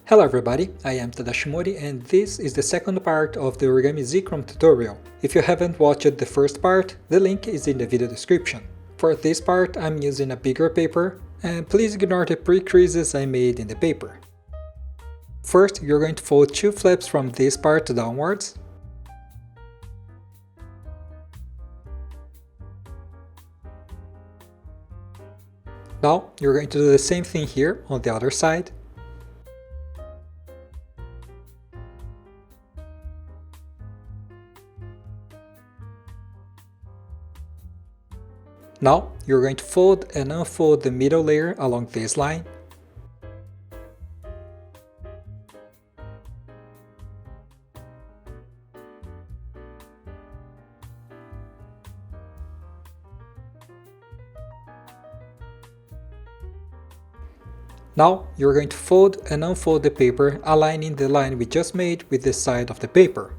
Hello everybody, I am Tadashi Mori and this is the second part of the Origami Zekrom tutorial. If you haven't watched the first part, the link is in the video description. For this part I'm using a bigger paper, and please ignore the pre-creases I made in the paper. First, you're going to fold two flaps from this part downwards. Now, you're going to do the same thing here on the other side. Now, you're going to fold and unfold the middle layer along this line. Now, you're going to fold and unfold the paper, aligning the line we just made with the side of the paper.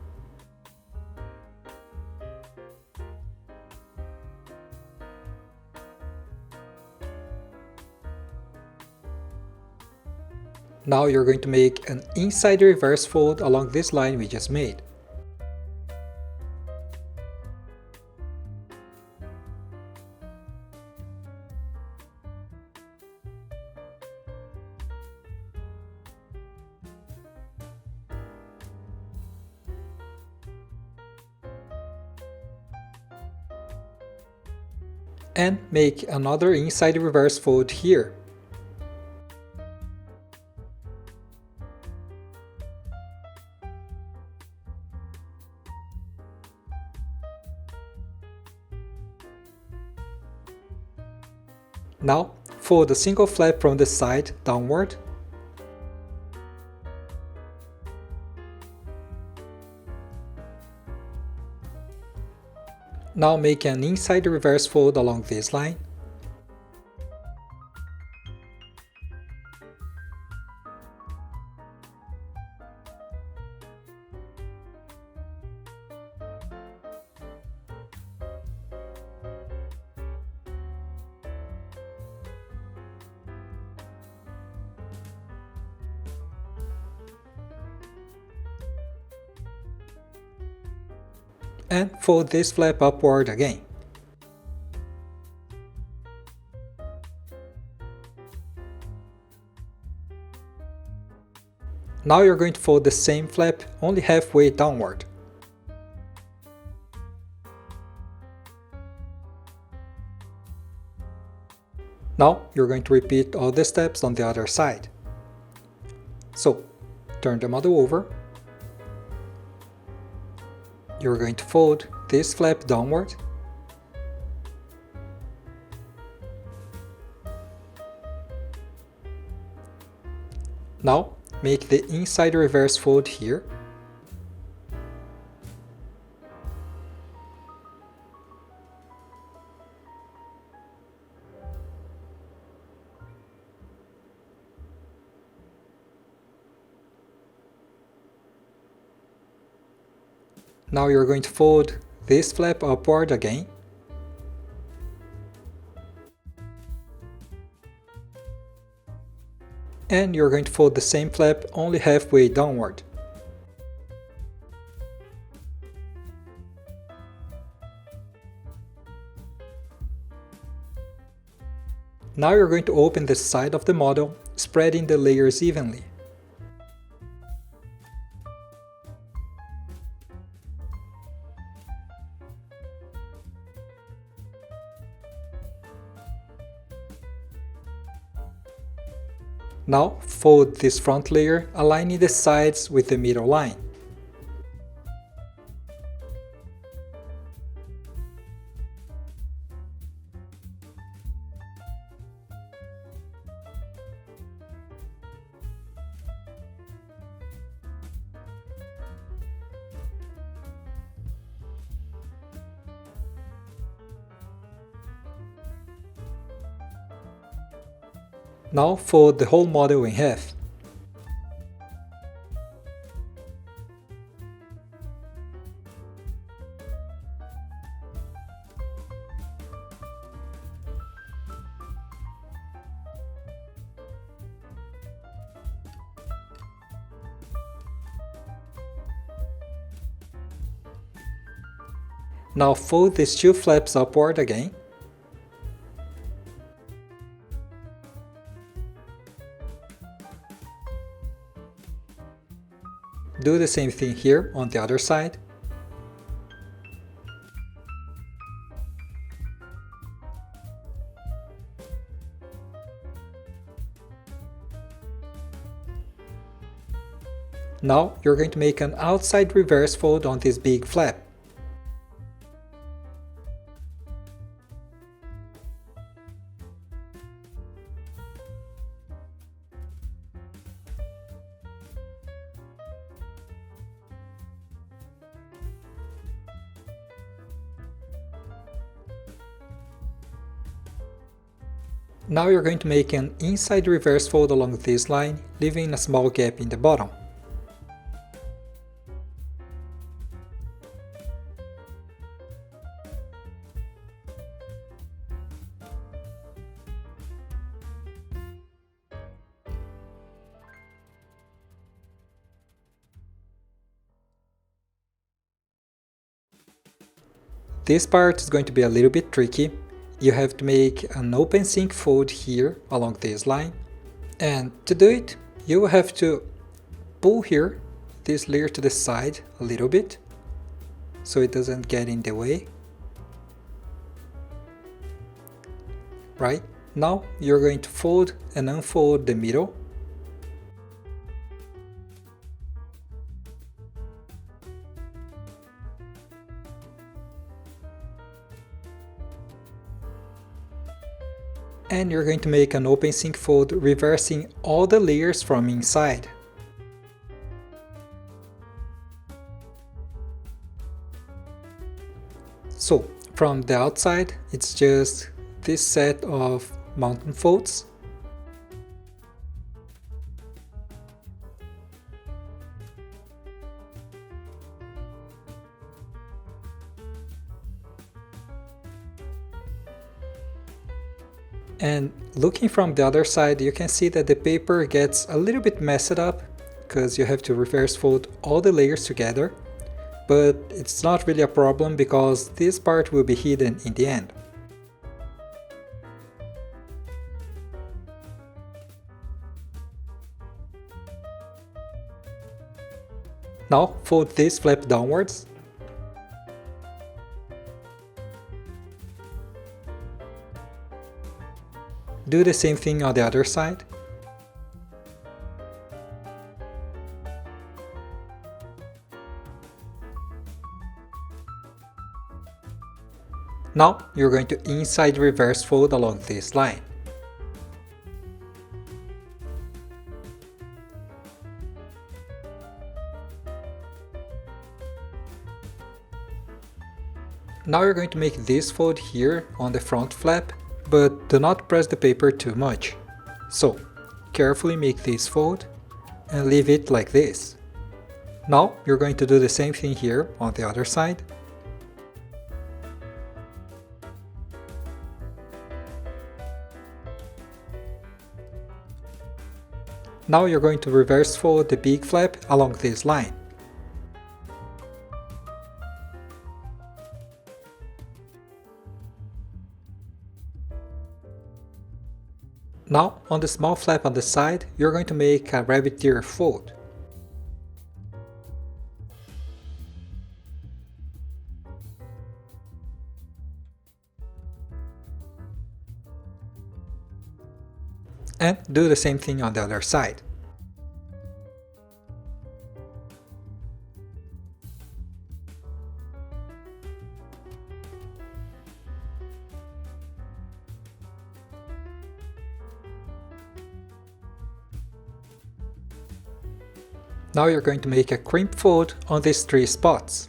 Now you're going to make an inside reverse fold along this line we just made. And make another inside reverse fold here. Now, fold a single flap from the side downward. Now make an inside reverse fold along this line. And fold this flap upward again. Now you're going to fold the same flap only halfway downward. Now you're going to repeat all the steps on the other side. So, turn the model over. You're going to fold this flap downward. Now, make the inside reverse fold here. Now you're going to fold this flap upward again. And you're going to fold the same flap only halfway downward. Now you're going to open the side of the model, spreading the layers evenly. Now fold this front layer, aligning the sides with the middle line. Now fold the whole model in half. Now fold these two flaps upward again. Do the same thing here on the other side. Now you're going to make an outside reverse fold on this big flap. Now you're going to make an inside reverse fold along this line, leaving a small gap in the bottom. This part is going to be a little bit tricky. You have to make an open sink fold here along this line, and to do it you will have to pull here this layer to the side a little bit so it doesn't get in the way. Right, now you're going to fold and unfold the middle. And you're going to make an open sink fold reversing all the layers from inside. So from the outside it's just this set of mountain folds. And looking from the other side, you can see that the paper gets a little bit messed up because you have to reverse fold all the layers together, but it's not really a problem because this part will be hidden in the end. Now fold this flap downwards. Do the same thing on the other side. Now you're going to inside reverse fold along this line. Now you're going to make this fold here on the front flap, but do not press the paper too much. So carefully make this fold and leave it like this. Now you're going to do the same thing here on the other side. Now you're going to reverse fold the big flap along this line. Now, on the small flap on the side, you're going to make a rabbit ear fold. And do the same thing on the other side. Now you're going to make a crimp fold on these 3 spots.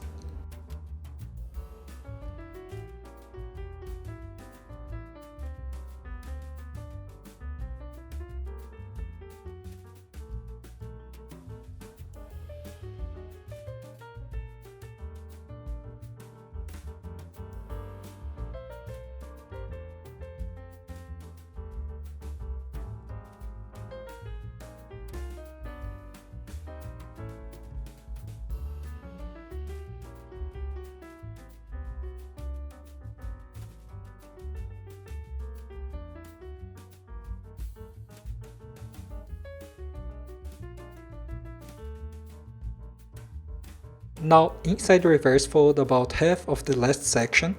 Now inside the reverse fold about half of the last section.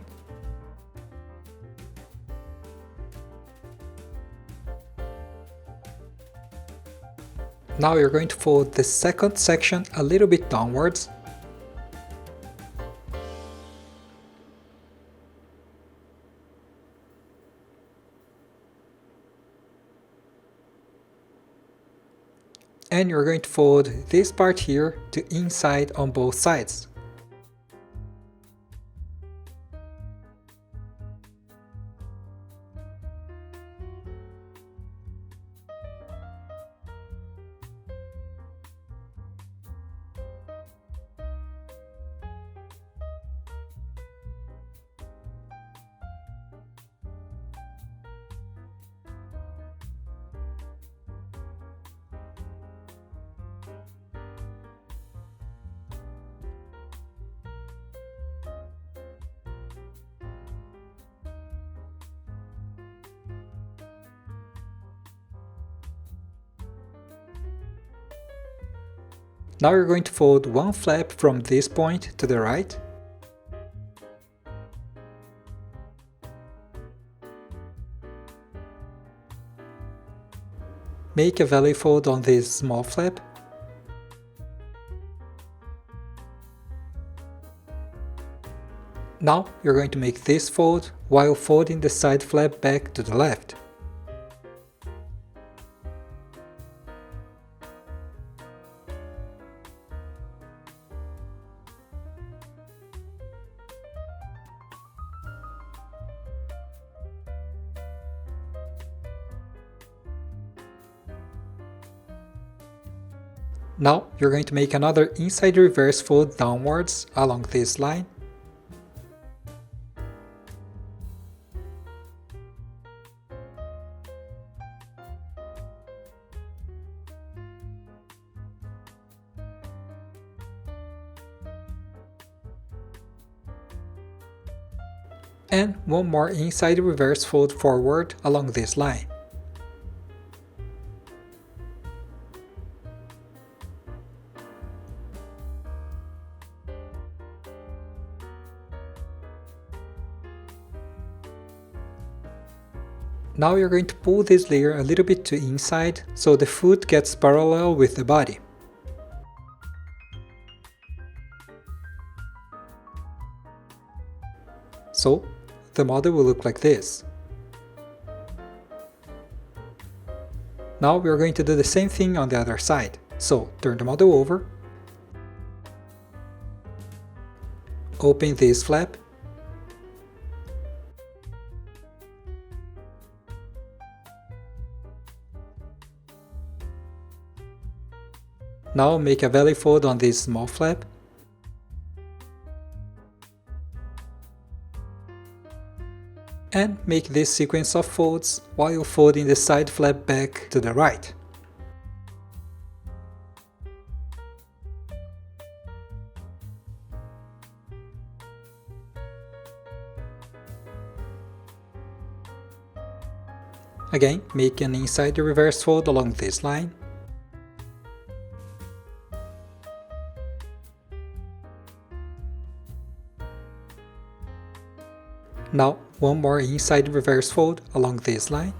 Now you're going to fold the second section a little bit downwards. And you're going to fold this part here to inside on both sides. Now you're going to fold one flap from this point to the right. Make a valley fold on this small flap. Now you're going to make this fold while folding the side flap back to the left. Now you're going to make another inside reverse fold downwards along this line. And one more inside reverse fold forward along this line. Now you're going to pull this layer a little bit to inside so the foot gets parallel with the body. So the model will look like this. Now we're going to do the same thing on the other side. So turn the model over, open this flap, now make a valley fold on this small flap, and make this sequence of folds while folding the side flap back to the right. Again, make an inside reverse fold along this line. Now, one more inside reverse fold along this line.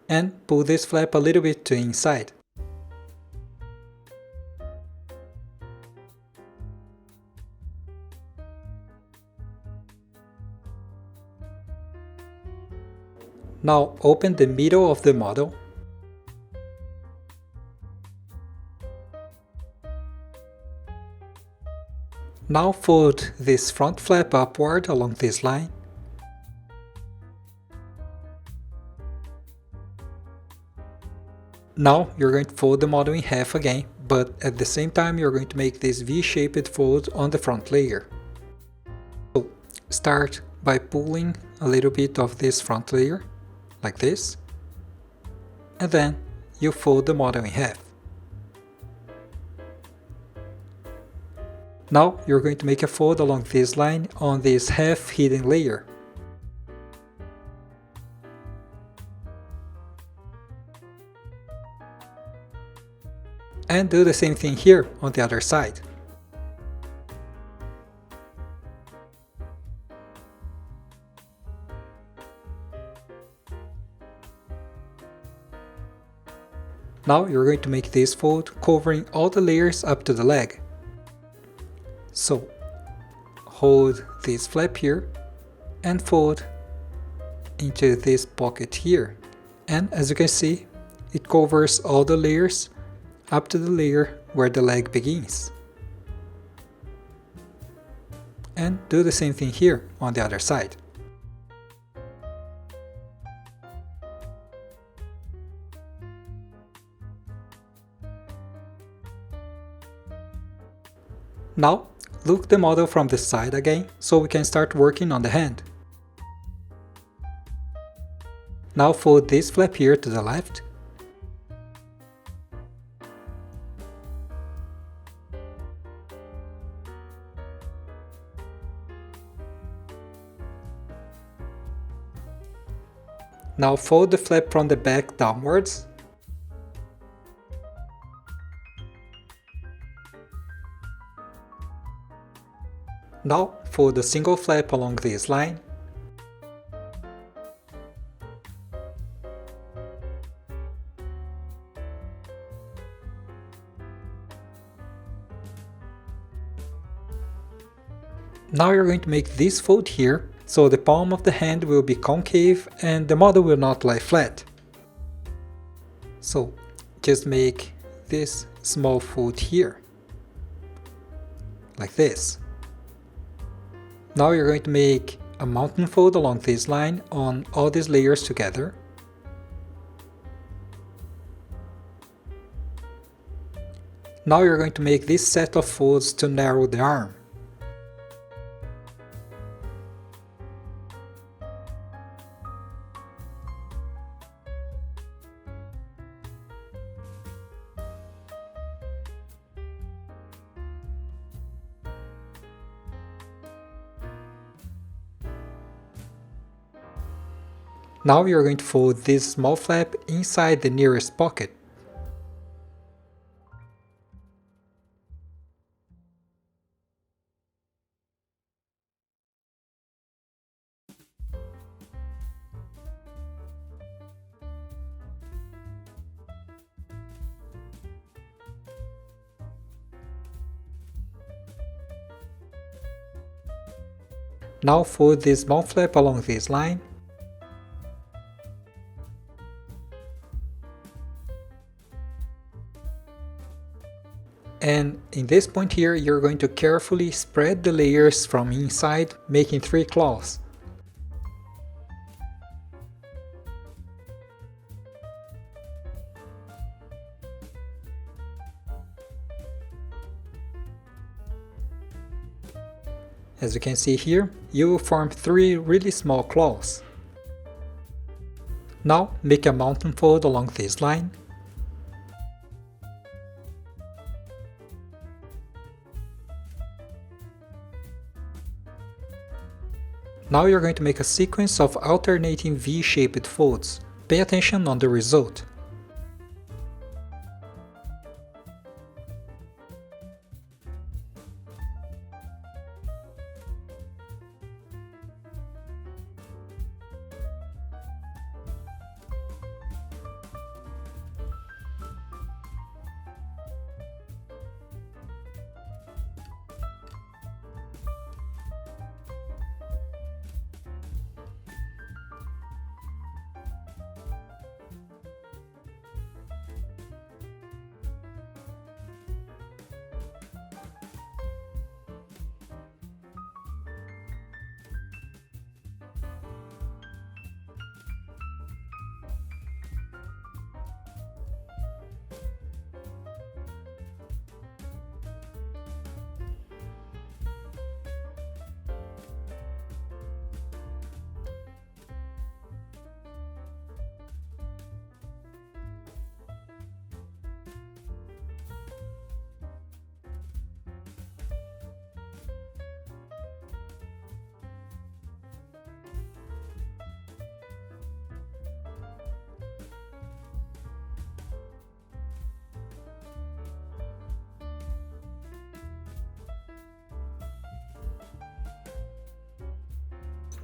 And pull this flap a little bit to inside. Now open the middle of the model. Now fold this front flap upward along this line. Now you're going to fold the model in half again, but at the same time you're going to make this V-shaped fold on the front layer. So start by pulling a little bit of this front layer, like this, and then you fold the model in half. Now you're going to make a fold along this line on this half hidden layer. And do the same thing here on the other side. Now you're going to make this fold covering all the layers up to the leg. So hold this flap here and fold into this pocket here. And as you can see, it covers all the layers up to the layer where the leg begins. And do the same thing here on the other side. Now, look the model from the side again, so we can start working on the hand. Now fold this flap here to the left. Now fold the flap from the back downwards. Now fold a single flap along this line. Now you're going to make this fold here, so the palm of the hand will be concave and the model will not lie flat. So just make this small fold here, like this. Now you're going to make a mountain fold along this line on all these layers together. Now you're going to make this set of folds to narrow the arm. Now you're going to fold this small flap inside the nearest pocket. Now fold this small flap along this line. And in this point here, you're going to carefully spread the layers from inside, making 3 claws. As you can see here, you will form 3 really small claws. Now make a mountain fold along this line. Now you're going to make a sequence of alternating V-shaped folds. Pay attention on the result.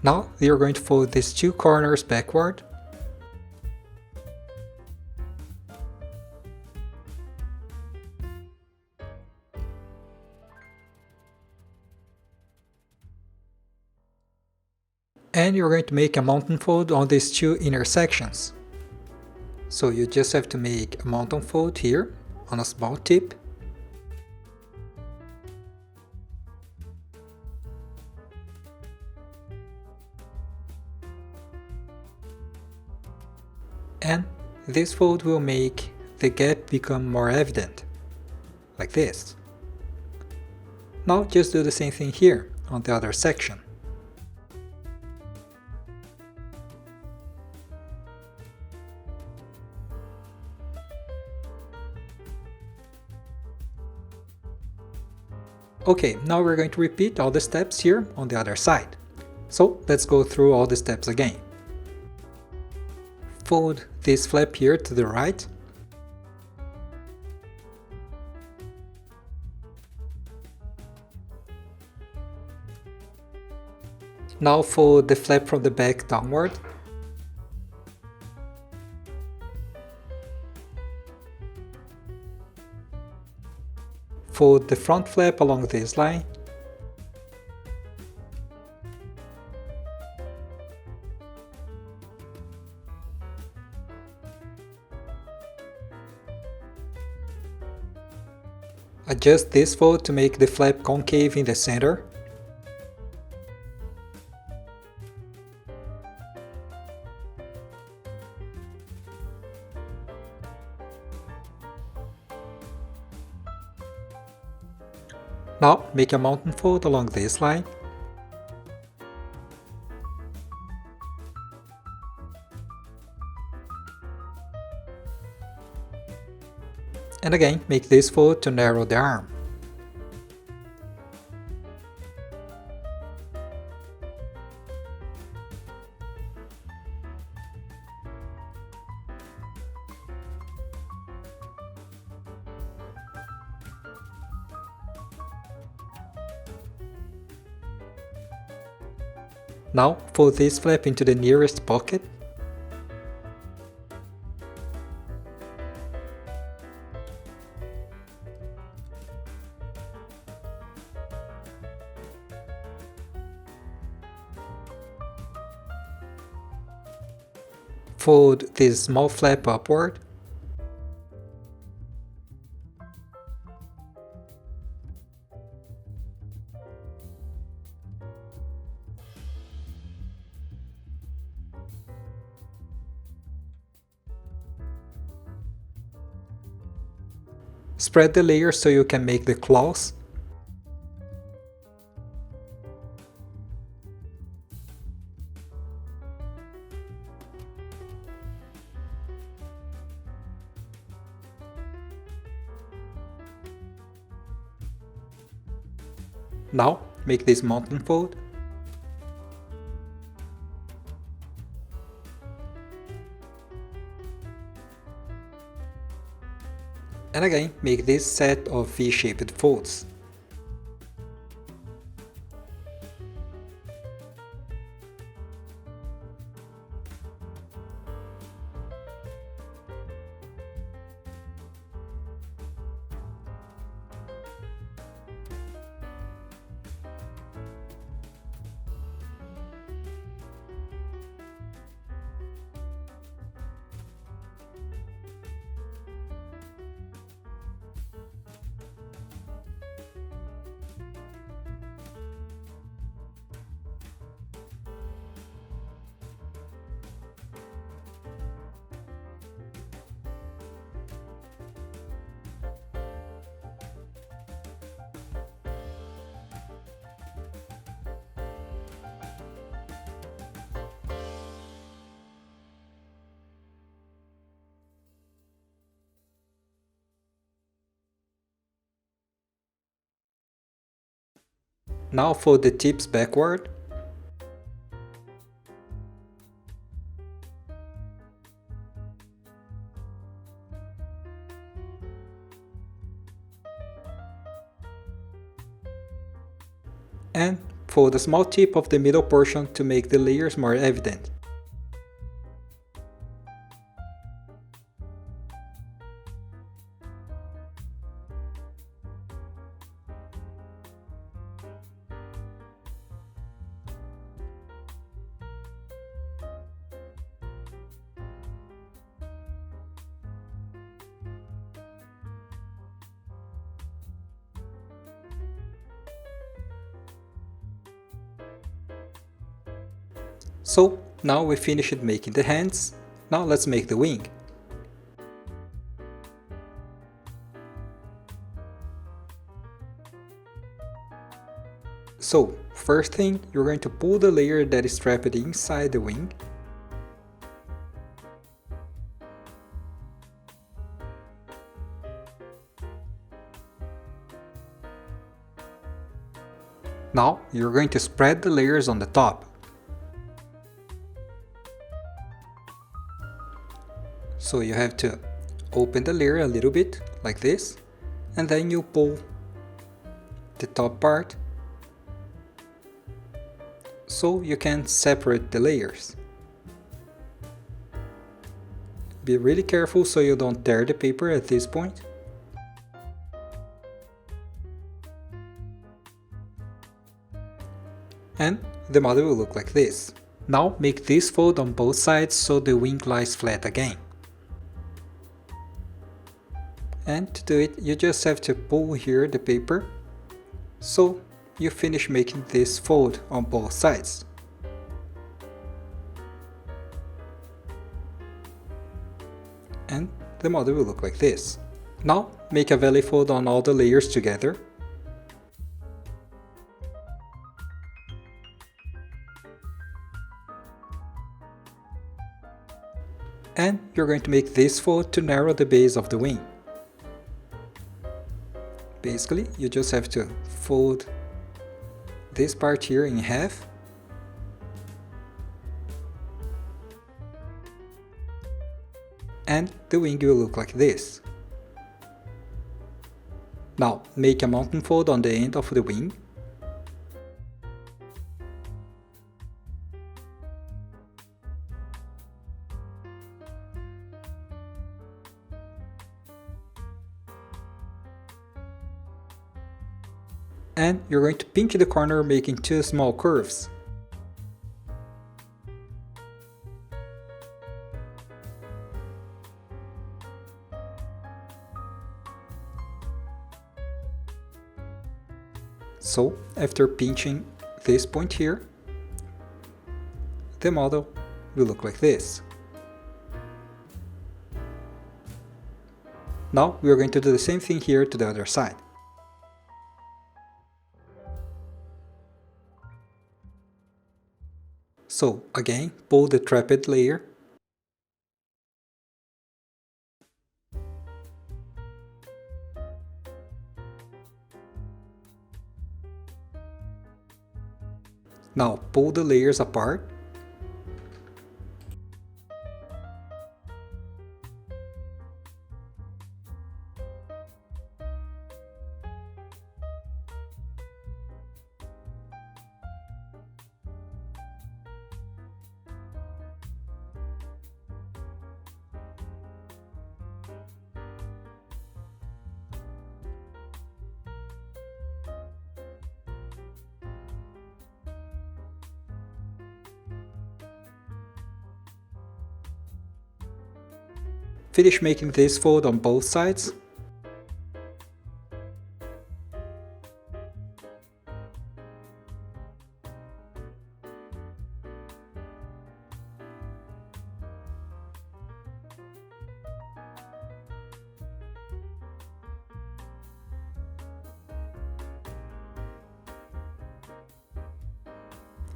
Now you're going to fold these two corners backward. And you're going to make a mountain fold on these two intersections. So you just have to make a mountain fold here on a small tip. And this fold will make the gap become more evident, like this. Now just do the same thing here on the other section. Okay, now we're going to repeat all the steps here on the other side. So let's go through all the steps again. Fold this flap here to the right. Now fold the flap from the back downward. Fold the front flap along this line. Adjust this fold to make the flap concave in the center. Now make a mountain fold along this line. And again, make this fold to narrow the arm. Now fold this flap into the nearest pocket. Fold this small flap upward. Spread the layers so you can make the claws. Now make this mountain fold. And again, make this set of V-shaped folds. Now fold the tips backward. And fold a small tip of the middle portion to make the layers more evident. So now we finished making the hands, now let's make the wing. So first thing, you're going to pull the layer that is trapped inside the wing. Now you're going to spread the layers on the top. So you have to open the layer a little bit, like this, and then you pull the top part so you can separate the layers. Be really careful so you don't tear the paper at this point. And the model will look like this. Now make this fold on both sides so the wing lies flat again. And to do it, you just have to pull here the paper, so you finish making this fold on both sides. And the model will look like this. Now make a valley fold on all the layers together. And you're going to make this fold to narrow the base of the wing. Basically, you just have to fold this part here in half. And the wing will look like this. Now, make a mountain fold on the end of the wing. And you're going to pinch the corner, making two small curves. So after pinching this point here, the model will look like this. Now we are going to do the same thing here to the other side. So again, pull the trapped layer. Now pull the layers apart. Finish making this fold on both sides.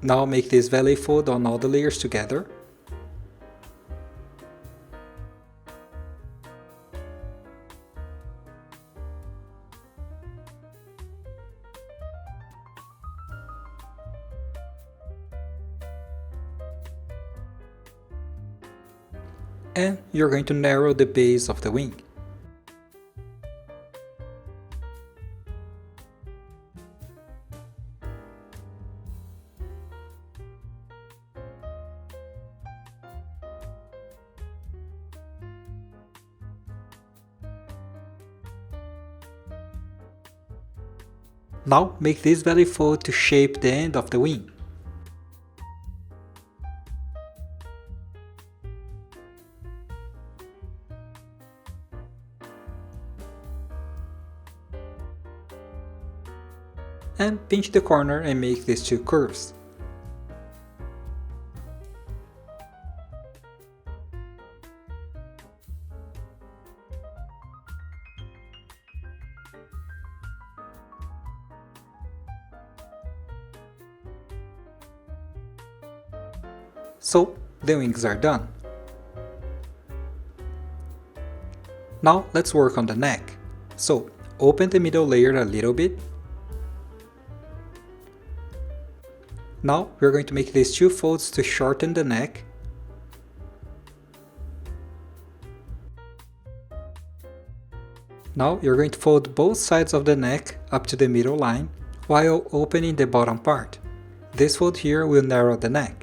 Now make this valley fold on all the layers together. And you're going to narrow the base of the wing. Now make this valley fold to shape the end of the wing. And pinch the corner and make these two curves. So, the wings are done. Now let's work on the neck. So, open the middle layer a little bit. Now we're going to make these two folds to shorten the neck. Now you're going to fold both sides of the neck up to the middle line while opening the bottom part. This fold here will narrow the neck.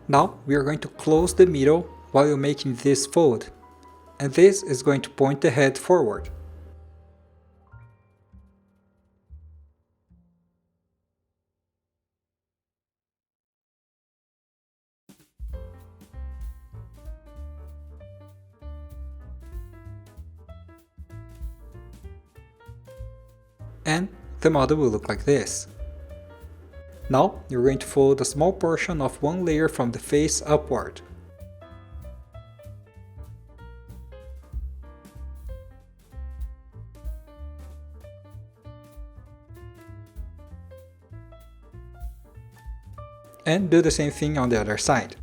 Now we are going to close the middle while making this fold, and this is going to point the head forward. And the model will look like this. Now you're going to fold a small portion of one layer from the face upward. And do the same thing on the other side.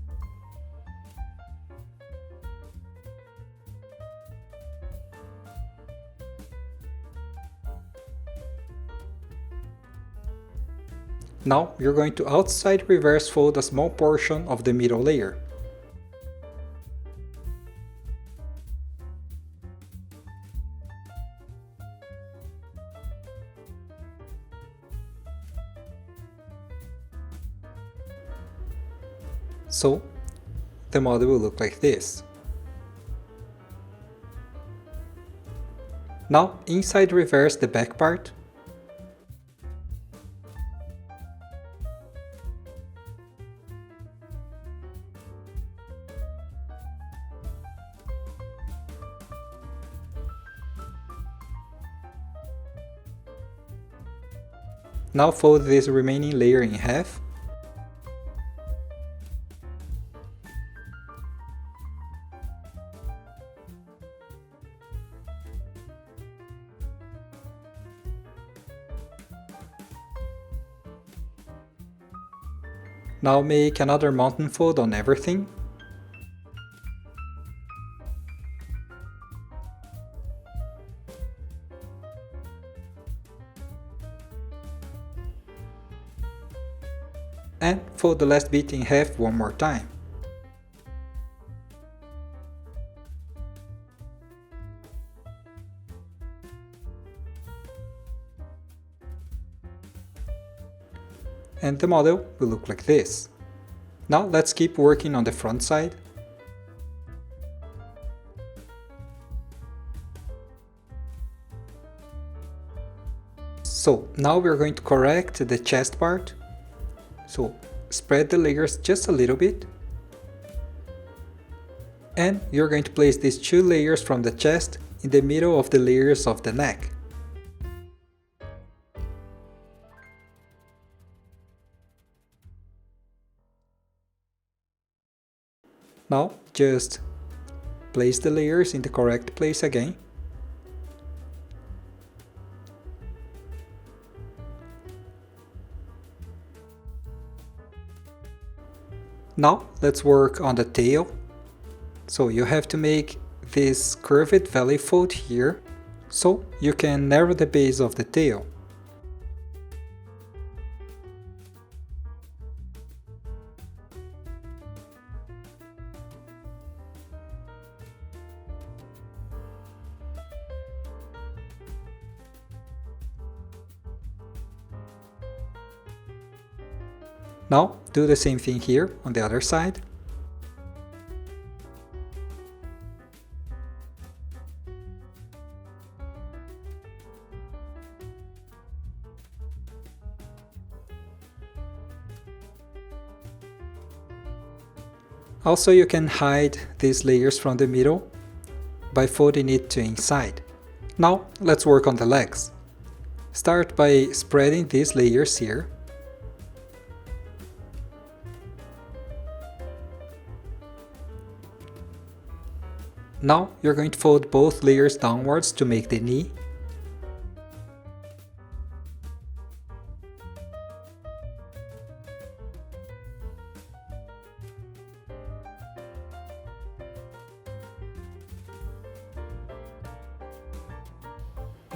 Now you're going to outside reverse fold a small portion of the middle layer. So the model will look like this. Now inside reverse the back part. Now fold this remaining layer in half. Now make another mountain fold on everything. And fold the last bit in half one more time. And the model will look like this. Now let's keep working on the front side. So now we're going to correct the chest part. So spread the layers just a little bit. And you're going to place these two layers from the chest in the middle of the layers of the neck. Now just place the layers in the correct place again. Now let's work on the tail. So you have to make this curved valley fold here, so you can narrow the base of the tail. Now do the same thing here on the other side. Also, you can hide these layers from the middle by folding it to inside. Now let's work on the legs. Start by spreading these layers here. Now you're going to fold both layers downwards to make the knee.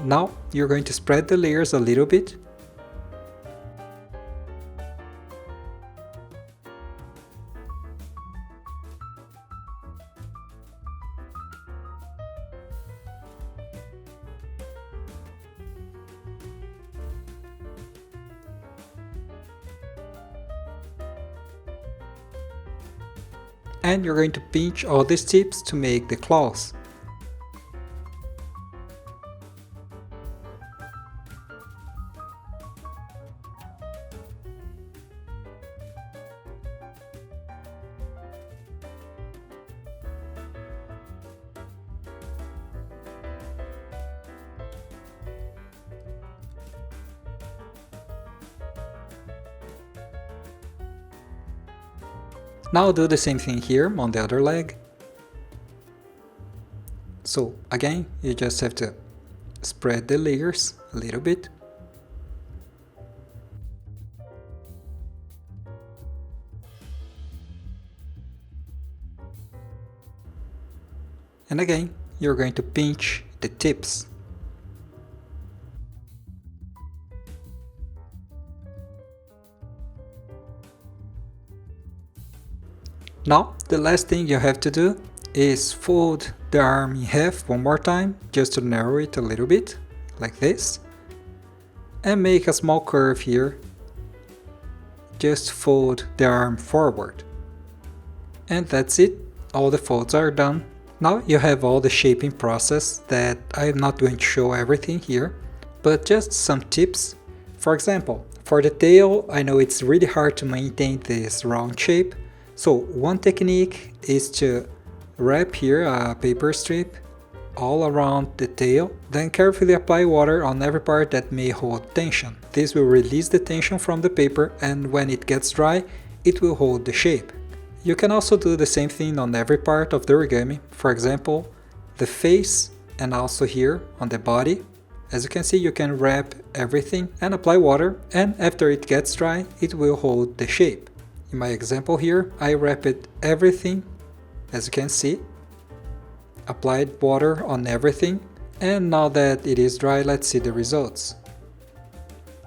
Now you're going to spread the layers a little bit. And you're going to pinch all these tips to make the claws. Now do the same thing here on the other leg. So again, you just have to spread the layers a little bit. And again, you're going to pinch the tips. Now, the last thing you have to do is fold the arm in half one more time, just to narrow it a little bit, like this. And make a small curve here. Just fold the arm forward. And that's it, all the folds are done. Now you have all the shaping process that I'm not going to show everything here, but just some tips. For example, for the tail, I know it's really hard to maintain this round shape. So one technique is to wrap here a paper strip all around the tail, then carefully apply water on every part that may hold tension. This will release the tension from the paper, and when it gets dry, it will hold the shape. You can also do the same thing on every part of the origami, for example, the face and also here on the body. As you can see, you can wrap everything and apply water, and after it gets dry, it will hold the shape. In my example here, I wrapped everything, as you can see, applied water on everything, and now that it is dry, let's see the results.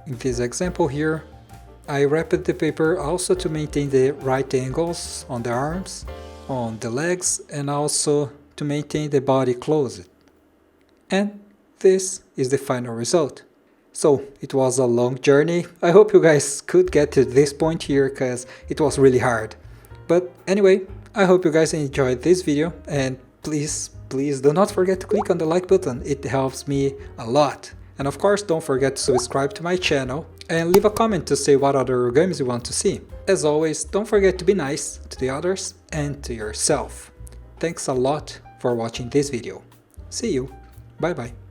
In this example here, I wrapped the paper also to maintain the right angles on the arms, on the legs, and also to maintain the body closed. And this is the final result. So it was a long journey. I hope you guys could get to this point here because it was really hard. But anyway, I hope you guys enjoyed this video, and please do not forget to click on the like button, it helps me a lot. And of course, don't forget to subscribe to my channel and leave a comment to say what other origamis you want to see. As always, don't forget to be nice to the others and to yourself. Thanks a lot for watching this video. See you. Bye bye.